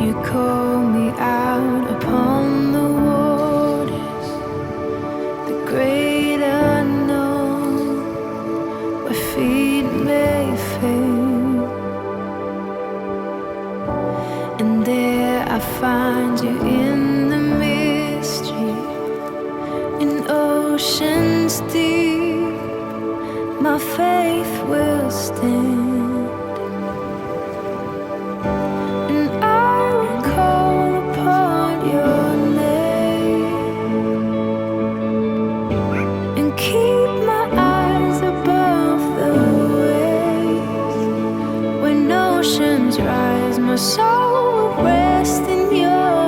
You call me out upon the waters, the great unknown, where feet may fail. And there I find you in the mystery, in oceans deep. My faith will stand. My soul will rest in your